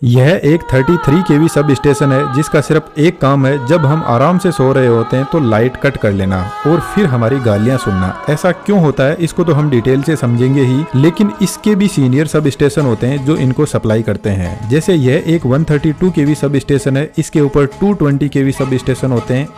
यह एक 33 केवी sub station है जिसका सिर्फ एक काम है, जब हम आराम से सो रहे होते हैं तो लाइट कट कर लेना और फिर हमारी गालियां सुनना। ऐसा क्यों होता है इसको तो हम डिटेल से समझेंगे ही, लेकिन इसके भी सीनियर सब स्टेशन होते हैं जो इनको सप्लाई करते हैं। जैसे यह एक 132 केवी सब स्टेशन है, इसके ऊपर 220 केवी सब स्टेशन होते हैं,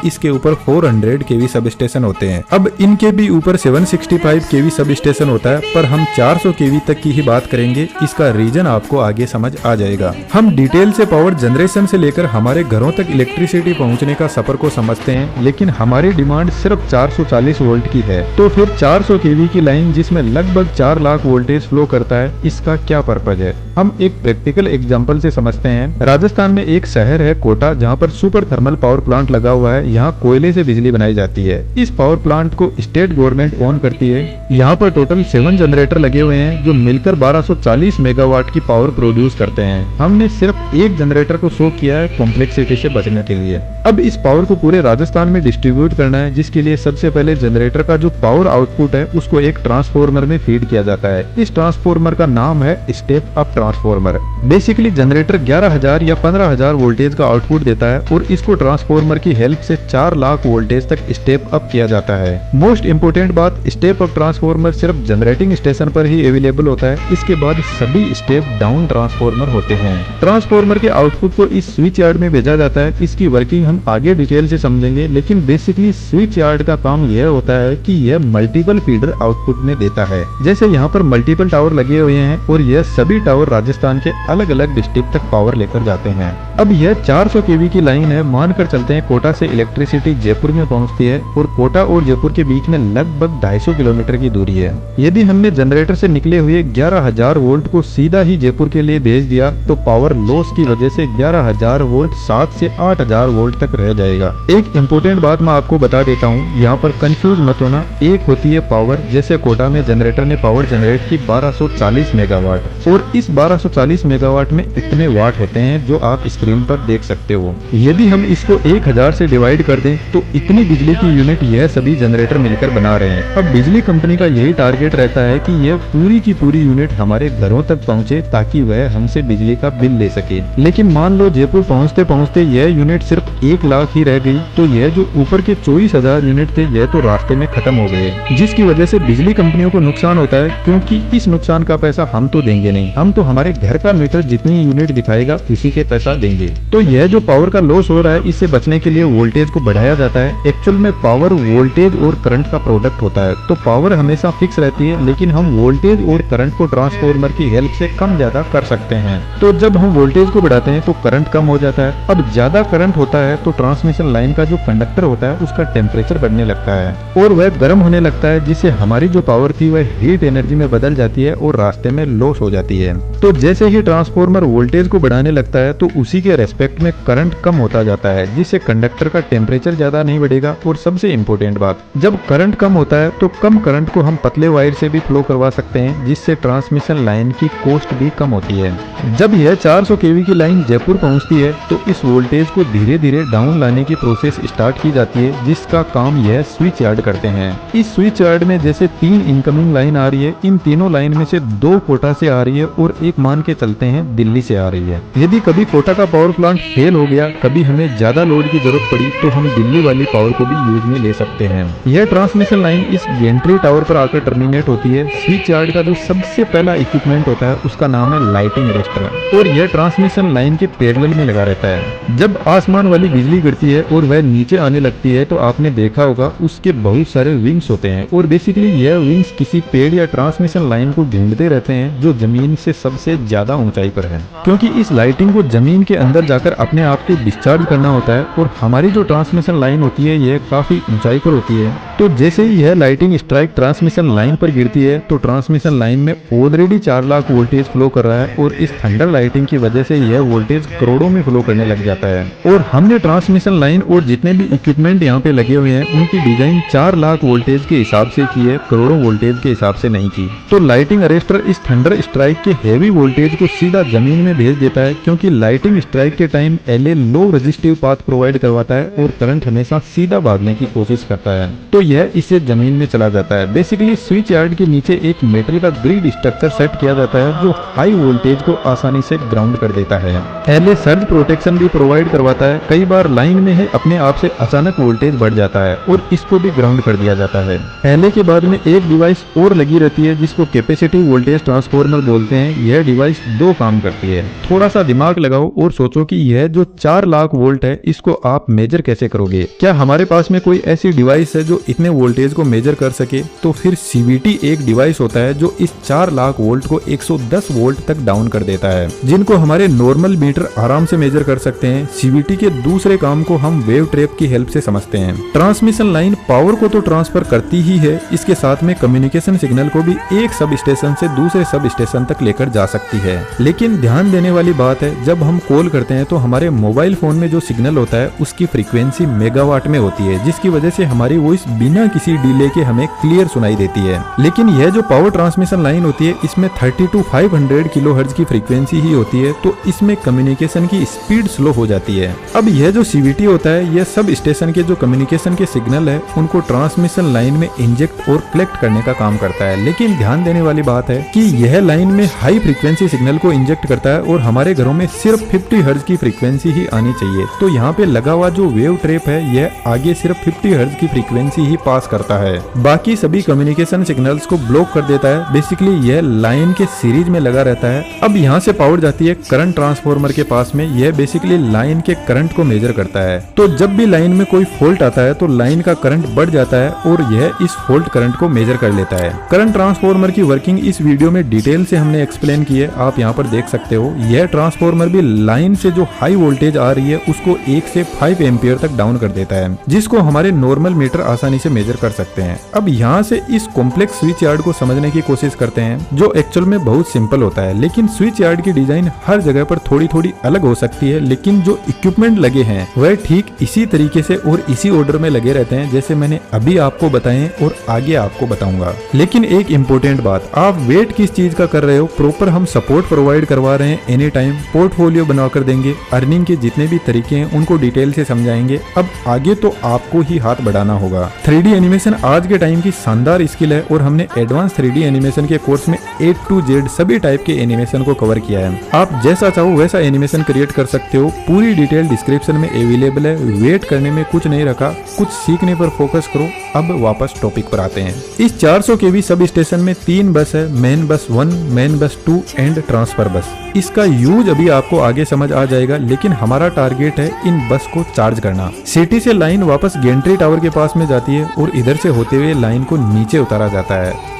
इसके ऊपर 400 केवी सब स्टेशन होते हैं। अब इनके भी ऊपर 765 केवी सब स्टेशन होता है, पर हम 400 केवी तक की ही बात करेंगे। इसका रीजन आपको आगे समझ आ जाएगा। हम डिटेल से पावर जनरेशन से लेकर हमारे घरों तक इलेक्ट्रिसिटी पहुंचने का सफर को समझते हैं, लेकिन हमारी डिमांड सिर्फ 440 वोल्ट की है। तो फिर 400 केवी की लाइन जिसमें लगभग 4 लाख वोल्टेज फ्लो करता है, इसका क्या पर्पज है? हम एक प्रैक्टिकल एग्जाम्पल से समझते हैं। राजस्थान में एक शहर है कोटा, जहाँ पर सुपर थर्मल पावर प्लांट लगा हुआ है। यहाँ कोयले से बिजली बनाई जाती है। इस पावर प्लांट को स्टेट गवर्नमेंट ओन करती है। यहाँ पर टोटल 7 जनरेटर लगे हुए हैं जो मिलकर 1240 मेगावाट की पावर प्रोड्यूस करते हैं। हमने सिर्फ एक जनरेटर को शो किया है कॉम्प्लेक्सिटी से बचने के लिए। अब इस पावर को पूरे राजस्थान में डिस्ट्रीब्यूट करना है, जिसके लिए सबसे पहले जनरेटर का जो पावर आउटपुट है उसको एक ट्रांसफॉर्मर में फीड किया जाता है। इस ट्रांसफॉर्मर का नाम है step up transformer. Basically generator 11,000 या 15,000 वोल्टेज का आउटपुट देता है और इसको ट्रांसफॉर्मर की हेल्प से 4 लाख वोल्टेज तक स्टेप अप किया जाता है। मोस्ट इम्पोर्टेंट बात, स्टेप अप ट्रांसफॉर्मर सिर्फ जनरेटिंग स्टेशन पर ही अवेलेबल होता है। इसके बाद सभी स्टेप डाउन ट्रांसफॉर्मर होते हैं। ट्रांसफॉर्मर के आउटपुट को इस स्विच यार्ड में भेजा जाता है। इसकी वर्किंग हम आगे डिटेल से समझेंगे, लेकिन बेसिकली स्विच यार्ड का काम यह होता है कि यह मल्टीपल फीडर आउटपुट में देता है। जैसे यहाँ पर मल्टीपल टावर लगे हुए हैं और यह सभी टावर राजस्थान के अलग अलग डिस्ट्रिक्ट तक पावर लेकर जाते हैं। अब यह 400 केवी की लाइन है। मानकर चलते हैं कोटा से इलेक्ट्रिसिटी जयपुर में पहुंचती है और कोटा और जयपुर के बीच में लगभग 250 किलोमीटर की दूरी है। यदि हमने जनरेटर से निकले हुए 11,000 वोल्ट को सीधा ही जयपुर के लिए भेज दिया तो पावर लॉस की वजह से 11,000 वोल्ट 7 से 8,000 वोल्ट तक रह जाएगा। एक इम्पोर्टेंट बात मैं आपको बता देता हूँ, यहाँ पर कंफ्यूज मत होना। एक होती है पावर, जैसे कोटा में जनरेटर ने पावर जनरेट की 1240 मेगावाट और इस 1240 मेगावाट में इतने वाट होते हैं जो आप स्क्रीन पर देख सकते हो। यदि हम इसको 1000 से डिवाइड कर दें तो इतनी बिजली की यूनिट यह सभी जनरेटर मिलकर बना रहे हैं। अब बिजली कंपनी का यही टारगेट रहता है कि यह पूरी की पूरी यूनिट हमारे घरों तक पहुंचे ताकि वह हमसे बिजली का बिल ले सके। लेकिन मान लो जयपुर पहुंचते पहुंचते यह यूनिट सिर्फ 1 लाख ही रह गई, तो यह जो ऊपर के 24,000 यूनिट थे यह तो रास्ते में खत्म हो गए, जिसकी वजह से बिजली कंपनियों को नुकसान होता है। क्योंकि इस नुकसान का पैसा हम तो देंगे नहीं, हम तो हमारे घर का मीटर जितनी यूनिट दिखाएगा उसी के पैसा देंगे। तो यह जो पावर का लॉस हो रहा है, इससे बचने के लिए वोल्टेज को बढ़ाया जाता है। एक्चुअल में पावर वोल्टेज और करंट का प्रोडक्ट होता है, तो पावर हमेशा फिक्स रहती है, लेकिन हम वोल्टेज और करंट को ट्रांसफॉर्मर की हेल्प से कम ज्यादा कर सकते हैं। तो जब हम वोल्टेज को बढ़ाते हैं तो करंट कम हो जाता है। अब ज्यादा करंट होता है तो ट्रांसमिशन लाइन का जो कंडक्टर होता है उसका टेम्परेचर बढ़ने लगता है और वह गर्म होने लगता है, जिससे हमारी जो पावर थी वह हीट एनर्जी में बदल जाती है और रास्ते में लॉस हो जाती है। तो जैसे ही ट्रांसफॉर्मर वोल्टेज को बढ़ाने लगता है तो उसी के रेस्पेक्ट में करंट कम होता जाता है, जिससे कंडक्टर का टेम्परेचर ज्यादा नहीं बढ़ेगा। और सबसे इम्पोर्टेंट बात, जब करंट कम होता है तो कम करंट को हम पतले वायर से भी फ्लो करवा सकते हैं, जिससे ट्रांसमिशन लाइन की कॉस्ट भी कम होती है। जब यह 400 केवी की लाइन जयपुर पहुंचती है तो इस वोल्टेज को धीरे धीरे डाउन लाने की प्रोसेस स्टार्ट की जाती है, जिसका काम यह स्विच यार्ड करते हैं। इस स्विच यार्ड में जैसे 3 इनकमिंग लाइन आ रही है, इन तीनों लाइन में से 2 कोटा से आ रही है और एक मान के चलते हैं दिल्ली से आ रही है। यदि कभी कोटा का पावर प्लांट फेल हो गया, कभी हमें ज्यादा लोड की जरूरत पड़ी, तो हम दिल्ली वाली पावर को भी यूज में ले सकते हैं। यह ट्रांसमिशन लाइन इस गेंट्री टावर पर आकर टर्मिनेट होती है। स्विच यार्ड का जो सबसे पहला इक्विपमेंट होता है उसका नाम है लाइटिंग अरेस्टर और यह ट्रांसमिशन लाइन के पैरेलल में लगा रहता है। जब आसमान वाली बिजली गिरती है और वह नीचे आने लगती है तो आपने देखा होगा उसके बहुत सारे विंग्स होते हैं और बेसिकली यह विंग्स किसी पेड़ या ट्रांसमिशन लाइन को ढूंढते रहते हैं जो जमीन से सबसे ज्यादा ऊंचाई पर है, क्योंकि इस लाइटिंग को जमीन के अंदर जाकर अपने आप को डिस्चार्ज करना होता है और हमारी जो ट्रांसमिशन लाइन होती है यह काफी ऊंचाई पर होती है। तो जैसे ही यह लाइटिंग स्ट्राइक ट्रांसमिशन लाइन पर गिरती है तो ट्रांसमिशन लाइन में ऑलरेडी 4 लाख वोल्टेज फ्लो कर रहा है और इस थंडर लाइटिंग की वजह से यह वोल्टेज करोड़ों में फ्लो करने लग जाता है। और हमने ट्रांसमिशन लाइन और जितने भी इक्विपमेंट यहाँ पे लगे हुए हैं उनकी डिजाइन 4 लाख वोल्टेज के हिसाब से की है, करोड़ों वोल्टेज के हिसाब से नहीं की। तो लाइटिंग अरेस्टर इस थंडर स्ट्राइक के हेवी वोल्टेज को सीधा जमीन में भेज देता है, क्योंकि लाइटिंग स्ट्राइक के टाइम एलए लो रेजिस्टिव पाथ प्रोवाइड करवाता है और करंट हमेशा सीधा भागने की कोशिश करता है, तो यह इससे जमीन में चला जाता है। बेसिकली स्विच यार्ड के नीचे एक मेटल का ग्रिड स्ट्रक्चर सेट किया जाता है जो हाई वोल्टेज को आसानी से ग्राउंड कर देता है। एलए सर्ज प्रोटेक्शन भी प्रोवाइड करवाता है। कई बार लाइन में है अपने आप से अचानक वोल्टेज बढ़ जाता है और इसको भी ग्राउंड कर दिया जाता है। एलए के बाद में एक डिवाइस और लगी रहती है जिसको कैपेसिटिव वोल्टेज ट्रांसफार्मर बोलते हैं। यह डिवाइस दो काम करती है। थोड़ा सा दिमाग लगाओ और सोचो कि यह जो 4 लाख वोल्ट है इसको आप मेजर कैसे करोगे? क्या हमारे पास में कोई ऐसी डिवाइस है जो इतने वोल्टेज को मेजर कर सके? तो फिर सीवीटी एक डिवाइस होता है जो इस 4 लाख वोल्ट को 110 वोल्ट तक डाउन कर देता है, जिनको हमारे नॉर्मल मीटर आराम से मेजर कर सकते हैं। सीवीटी के दूसरे काम को हम वेव ट्रैप की हेल्प से समझते हैं। ट्रांसमिशन लाइन पावर को तो ट्रांसफर करती ही है, इसके साथ में कम्युनिकेशन सिग्नल को भी एक सब स्टेशन से दूसरे सब स्टेशन तक लेकर जा सकती है। लेकिन ध्यान देने वाली बात है, जब हम कॉल करते हैं तो हमारे मोबाइल फोन में जो सिग्नल होता है उसकी फ्रीक्वेंसी मेगावाट में होती है, जिसकी वजह से हमारी वॉइस बिना किसी डिले के हमें क्लियर सुनाई देती है। लेकिन यह जो पावर ट्रांसमिशन लाइन होती है इसमें 30 to 500 किलोहर्ट्ज की फ्रीक्वेंसी ही होती है, तो इसमें कम्युनिकेशन की स्पीड स्लो हो जाती है। अब यह जो सीवीटी होता है यह सब स्टेशन के जो कम्युनिकेशन के सिग्नल है उनको ट्रांसमिशन लाइन में इंजेक्ट और कलेक्ट करने का काम करता है। लेकिन ध्यान देने वाली बात है कि यह लाइन में हाई फ्रीक्वेंसी सिग्नल को इंजेक्ट करता है और हमारे घरों में सिर्फ 50 हर्ट्ज की फ्रीक्वेंसी ही आनी चाहिए। तो यहाँ पे लगा हुआ जो वेव ट्रैप है यह आगे सिर्फ 50 हर्ट्ज की फ्रीक्वेंसी ही पास करता है, बाकी सभी कम्युनिकेशन सिग्नल्स को ब्लॉक कर देता है। बेसिकली यह लाइन के सीरीज में लगा रहता है। अब यहाँ से पावर जाती है करंट ट्रांसफार्मर के पास में। यह बेसिकली लाइन के करंट को मेजर करता है। तो जब भी लाइन में कोई फॉल्ट आता है तो लाइन का करंट बढ़ जाता है और यह इस फॉल्ट करंट को मेजर कर लेता है। करंट ट्रांसफार्मर की वर्किंग इस वीडियो में डिटेल से हमने एक्सप्लेन की है, आप यहाँ पर देख सकते हो। यह ट्रांसफार्मर भी लाइन से जो हाई वोल्टेज आ रही है उसको 1 से 5 एम्पियर तक डाउन कर देता है, जिसको हमारे नॉर्मल मीटर आसानी से मेजर कर सकते हैं। अब यहाँ से इस कॉम्प्लेक्स स्विच यार्ड को समझने की कोशिश करते हैं, जो एक्चुअल में बहुत सिंपल होता है। लेकिन स्विच यार्ड की डिजाइन हर जगह पर थोड़ी थोड़ी अलग हो सकती है, लेकिन जो इक्विपमेंट लगे हैं वह ठीक इसी तरीके से और इसी ऑर्डर में लगे रहते हैं जैसे मैंने अभी आपको बताए और आगे आपको बताऊंगा। लेकिन एक इम्पोर्टेंट बात, आप वेट किस चीज का कर रहे हो? प्रॉपर हम सपोर्ट प्रोवाइड करवा रहे हैं। एनी टाइम पोर्टफोलियो बनाकर देंगे, अर्निंग के जितने भी तरीके हैं उनको डिटेल से समझाएंगे। अब आगे तो आपको ही हाथ बढ़ाना होगा। 3D एनिमेशन आज के टाइम की शानदार स्किल है और हमने एडवांस 3D एनिमेशन के कोर्स में A to Z सभी टाइप के एनिमेशन को कवर किया है। आप जैसा चाहो वैसा एनिमेशन क्रिएट कर सकते हो। पूरी डिटेल डिस्क्रिप्शन में अवेलेबल है। वेट करने में कुछ नहीं रखा, कुछ सीखने पर फोकस करो। अब वापस टॉपिक पर आते हैं। इस 400 kV सब स्टेशन में 3 बस है, main bus 1, main bus 2 and transfer बस। इसका यूज अभी आपको आगे समझ आ जाएगा, लेकिन हमारा टारगेट है इन बस को चार्ज करना। सिटी से लाइन वापस गेंट्री टावर के पास में जाती है और इधर से होते हुए लाइन को नीचे उतारा जाता है।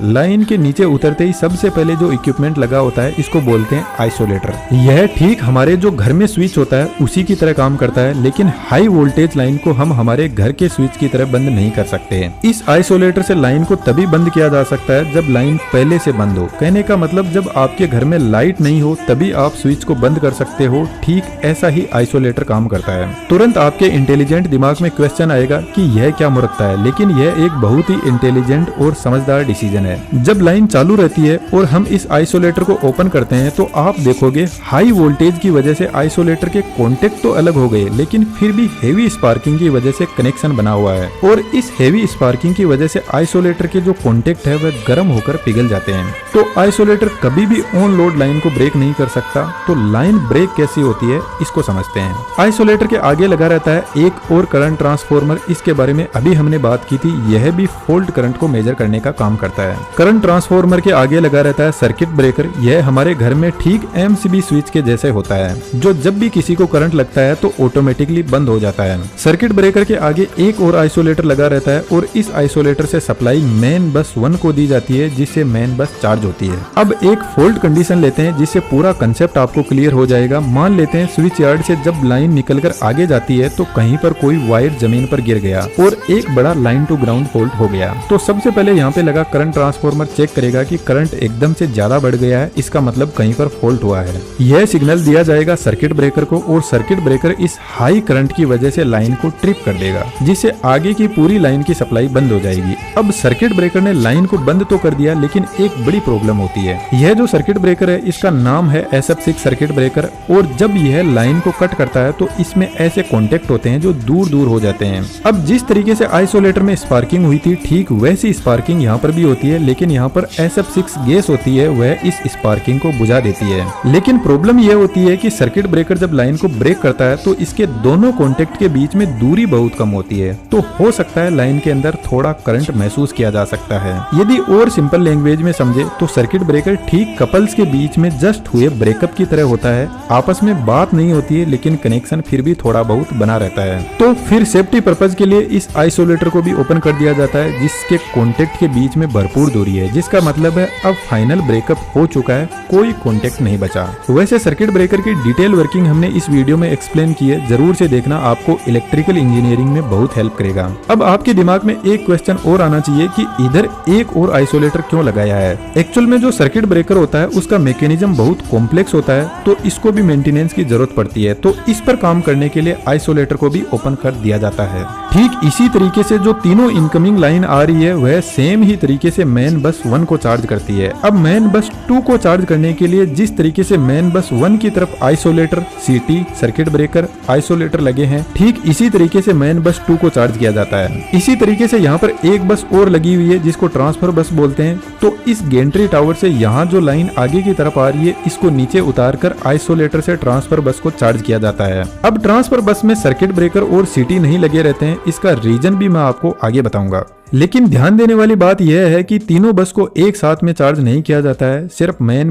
लाइन के नीचे उतरते ही सबसे पहले जो इक्विपमेंट लगा होता है इसको बोलते हैं आइसोलेटर। यह ठीक हमारे जो घर में स्विच होता है उसी की तरह काम करता है, लेकिन हाई वोल्टेज लाइन को हम हमारे घर के स्विच की तरह बंद नहीं कर सकते हैं। इस आइसोलेटर से लाइन को तभी बंद किया जा सकता है जब लाइन पहले से बंद हो। कहने का मतलब जब आपके घर में लाइट नहीं हो तभी आप स्विच को बंद कर सकते हो। ठीक ऐसा ही आइसोलेटर काम करता है। तुरंत आपके इंटेलिजेंट दिमाग में क्वेश्चन आएगा कि यह क्या मुरक्ता है, लेकिन यह एक बहुत ही इंटेलिजेंट और समझदार डिसीजन है। जब लाइन चालू रहती है और हम इस आइसोलेटर को ओपन करते हैं तो आप देखोगे हाई वोल्टेज की वजह से आइसोलेटर के कॉन्टेक्ट तो अलग हो गए, लेकिन फिर भी हेवी स्पार्किंग की वजह से कनेक्शन बना हुआ है और इस हेवी स्पार्किंग की वजह से आइसोलेटर के जो कॉन्टेक्ट है वह गर्म होकर पिघल जाते हैं। तो आइसोलेटर कभी भी ऑन लोड लाइन को ब्रेक नहीं कर सकता। तो लाइन ब्रेक कैसी होती है इसको समझते हैं। आइसोलेटर के आगे लगा रहता है एक और करंट ट्रांसफार्मर। इसके बारे में अभी हमने बात की थी। यह भी फॉल्ट करंट को मेजर करने का काम करता है। करंट ट्रांसफार्मर के आगे लगा रहता है सर्किट ब्रेकर। यह हमारे घर में ठीक MCB स्विच के जैसे होता है, जो जब भी किसी को करंट लगता है तो ऑटोमेटिकली बंद हो जाता है। सर्किट ब्रेकर के आगे एक और आइसोलेटर लगा रहता है और इस आइसोलेटर से सप्लाई मेन बस 1 को दी जाती है, जिससे मेन बस चार्ज होती है। अब एक फॉल्ट कंडीशन लेते हैं जिससे पूरा कंसेप्ट आपको क्लियर हो जाएगा। मान लेते हैं स्विच यार्ड से जब लाइन निकलकर आगे जाती है तो कहीं पर कोई वायर जमीन पर गिर गया और एक बड़ा लाइन टू ग्राउंड फॉल्ट हो गया। तो सबसे पहले यहाँ पे लगा करंट ट्रांसफार्मर चेक करेगा कि करंट एकदम से ज्यादा बढ़ गया है, इसका मतलब कहीं पर फॉल्ट हुआ है। यह सिग्नल दिया जाएगा सर्किट ब्रेकर को और सर्किट ब्रेकर इस हाई करंट की वजह से लाइन को ट्रिप कर देगा, जिससे आगे की पूरी लाइन की सप्लाई बंद हो जाएगी। अब सर्किट ब्रेकर ने लाइन को बंद तो कर दिया, लेकिन एक बड़ी प्रॉब्लम होती है। यह जो सर्किट ब्रेकर है इसका नाम है SF6 सर्किट ब्रेकर, और जब यह लाइन को कट करता है तो इसमें ऐसे कॉन्टेक्ट होते हैं जो दूर दूर हो जाते हैं। अब जिस तरीके से आइसोलेटर में स्पार्किंग हुई थी, ठीक वैसी स्पार्किंग यहाँ पर भी होती है, लेकिन यहाँ पर SF6 गैस होती है, वह इस स्पार्किंग को बुझा देती है। लेकिन प्रॉब्लम यह होती है कि सर्किट ब्रेकर जब लाइन को ब्रेक करता है तो इसके दोनों कॉन्टेक्ट के बीच में दूरी बहुत कम होती है, तो हो सकता है लाइन के अंदर थोड़ा करंट महसूस किया जा सकता है। यदि और सिंपल लैंग्वेज में समझे तो सर्किट ब्रेकर ठीक कपल्स के बीच में जस्ट हुए ब्रेकअप की तरह होता है। आपस में बात नहीं होती है, लेकिन कनेक्शन फिर भी थोड़ा बहुत बना रहता है। तो फिर सेफ्टी पर्पज के लिए इस आइसोलेटर को भी ओपन कर दिया जाता है, जिसके कॉन्टेक्ट के बीच में भरपूर दूरी है, जिसका मतलब है अब फाइनल ब्रेकअप हो चुका है, कोई कॉन्टेक्ट नहीं बचा। वैसे सर्किट ब्रेकर की डिटेल वर्किंग हमने इस वीडियो में एक्सप्लेन की है, जरूर से देखना, आपको इलेक्ट्रिकल इंजीनियरिंग में बहुत हेल्प करेगा। अब आपके दिमाग में एक क्वेश्चन और आना चाहिए कि इधर एक और आइसोलेटर क्यों लगाया है। एक्चुअल में जो सर्किट ब्रेकर होता है उसका मैकेनिज्म बहुत कॉम्प्लेक्स होता है, तो इसको भी मेंटेनेंस की जरूरत पड़ती है, तो इस पर काम करने के लिए आइसोलेटर को भी ओपन कर दिया जाता है। ठीक इसी तरीके से जो तीनों इनकमिंग लाइन आ रही है वह सेम ही तरीके से मेन बस 1 को चार्ज करती है। अब मेन बस 2 को चार्ज करने के लिए जिस तरीके से मेन बस 1 की तरफ isolator, CT, circuit breaker, isolator लगे हैं, ठीक इसी तरीके से मेन बस 2 को चार्ज किया जाता है। इसी तरीके से यहाँ पर एक बस और लगी हुई है जिसको ट्रांसफर बस बोलते हैं, तो इस गेंट्री टावर से यहाँ जो लाइन आगे की तरफ आ रही है इसको नीचे उतार कर आइसोलेटर से ट्रांसफर बस को चार्ज किया जाता है। अब ट्रांसफर बस में सर्किट ब्रेकर और CT नहीं लगे रहते हैं, इसका रीजन भी मैं आपको आगे बताऊंगा। लेकिन ध्यान देने वाली बात यह है कि तीनों बस को एक साथ में चार्ज नहीं किया जाता है, सिर्फ मेन